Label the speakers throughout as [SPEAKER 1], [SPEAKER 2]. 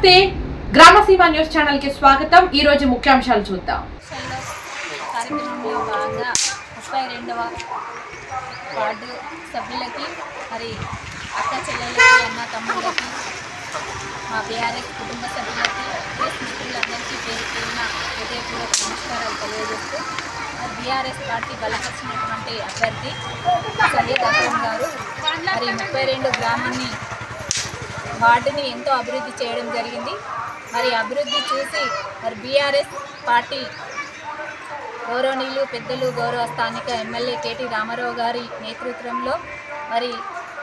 [SPEAKER 1] నమస్తే, గ్రామసీమ news channel కి స్వాగతం. ఈ రోజు ముఖ్యాంశాలు చూద్దాం.
[SPEAKER 2] కార్యక్రమంలో భాగంగా 32వ వార్డు సభ్యులకి మరి అక్క చెల్లెలకి అన్న తమ్ముళ్ళకి మా బీఆర్ఎస్ కుటుంబ సభ్యులకి ప్రెస్ మిత్రులందరికీ పేరు పేరున హృదయపూర్వక నమస్కారాలు తెలియజేస్తూ బీఆర్ఎస్ పార్టీ బలపరిచినటువంటి అభ్యర్థి సయ్యద్ అక్రమ్ గారు మరి 32 గ్రామాన్ని వార్డుని ఎంతో అభివృద్ధి చేయడం జరిగింది. మరి అభివృద్ధి చూసి మరి బీఆర్ఎస్ పార్టీ గౌరవనీయులు పెద్దలు గౌరవ స్థానిక ఎమ్మెల్యే కేటీ రామారావు గారి నేతృత్వంలో మరి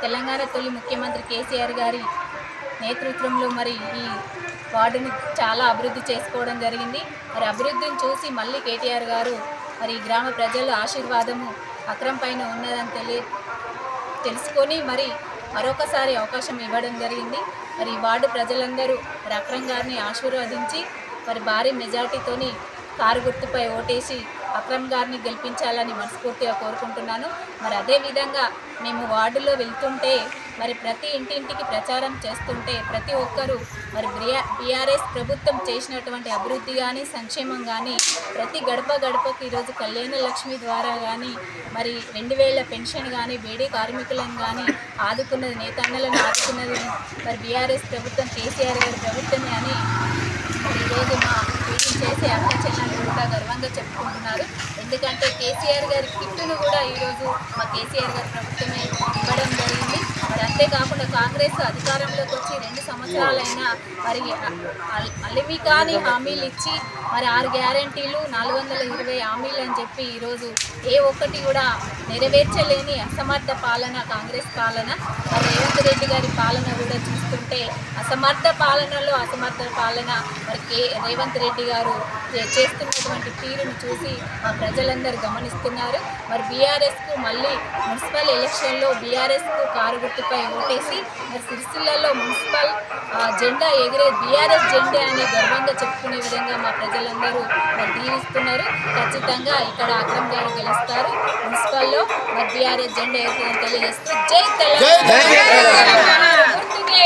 [SPEAKER 2] తెలంగాణ తొలి ముఖ్యమంత్రి కేసీఆర్ గారి నేతృత్వంలో మరి ఈ వార్డుని చాలా అభివృద్ధి చేసుకోవడం జరిగింది. మరి అభివృద్ధిని చూసి మళ్ళీ కేటీఆర్ గారు మరి గ్రామ ప్రజల ఆశీర్వాదము అక్రమ్ పైన ఉన్నదని తెలుసుకొని మరి మరొకసారి అవకాశం ఇవ్వడం జరిగింది. మరి వార్డు ప్రజలందరూ మరి అక్రమ్ గారిని ఆశీర్వదించి మరి భారీ మెజార్టీతోని కారు గుర్తుపై ఓటేసి అక్రమ్ గారిని గెలిపించాలని మనస్ఫూర్తిగా కోరుకుంటున్నాను. మరి అదేవిధంగా మేము వార్డులో వెళ్తుంటే మరి ప్రతి ఇంటింటికి ప్రచారం చేస్తుంటే ప్రతి ఒక్కరూ మరి బీఆర్ఎస్ ప్రభుత్వం చేసినటువంటి అభివృద్ధి కానీ సంక్షేమం కానీ ప్రతి గడప గడపకు ఈరోజు కళ్యాణ లక్ష్మి ద్వారా కానీ మరి 2000 పెన్షన్ కానీ బీడీ కార్మికులను కానీ ఆదుకున్నది, నేతన్నలను ఆదుకున్నది మరి బీఆర్ఎస్ ప్రభుత్వం కేసీఆర్ గారి ప్రభుత్వమే అని ఈరోజు మా మీటింగ్ చేసే అక్క చెల్లెలు కూడా గర్వంగా చెప్పుకుంటున్నారు. ఎందుకంటే కేసీఆర్ గారి కిట్టును కూడా ఈరోజు మా కేసీఆర్ గారి ప్రభుత్వమే ఇవ్వడం జరిగింది. మరి అంతేకాకుండా కాంగ్రెస్ అధికారంలోకి వచ్చి 2 సంవత్సరాలైనా మరి అలివి కాని హామీలు ఇచ్చి మరి 6 గ్యారంటీలు 420 హామీలు అని చెప్పి ఈరోజు ఏ ఒక్కటి కూడా నెరవేర్చలేని అసమర్థ పాలన కాంగ్రెస్ పాలన. మరి రేవంత్ రెడ్డి గారి పాలన కూడా చూస్తుంటే అసమర్థ పాలనలో అసమర్థ పాలన మరి రేవంత్ రెడ్డి గారు చేస్తున్నటువంటి తీరును చూసి మా ప్రజలందరూ గమనిస్తున్నారు. మరి బీఆర్ఎస్కు మళ్ళీ మున్సిపల్ ఎలక్షన్లో బీఆర్ఎస్కు కారు గుర్తుపై ఓటేసి మరి సిరిసిల్లలో మున్సిపల్ జెండా ఎగిరే బీఆర్ఎస్ జెండా అని గర్వంగా చెప్పుకునే విధంగా మా ప్రజలందరూ మరి దీవిస్తున్నారు. ఖచ్చితంగా ఇక్కడ అక్రమ్ గారు గెలుస్తారు. మున్సిపల్లో మరి బీఆర్ఎస్ జెండా ఎగురుతుందని తెలియజేస్తూ జై తెలంగాణ. గుర్తుకే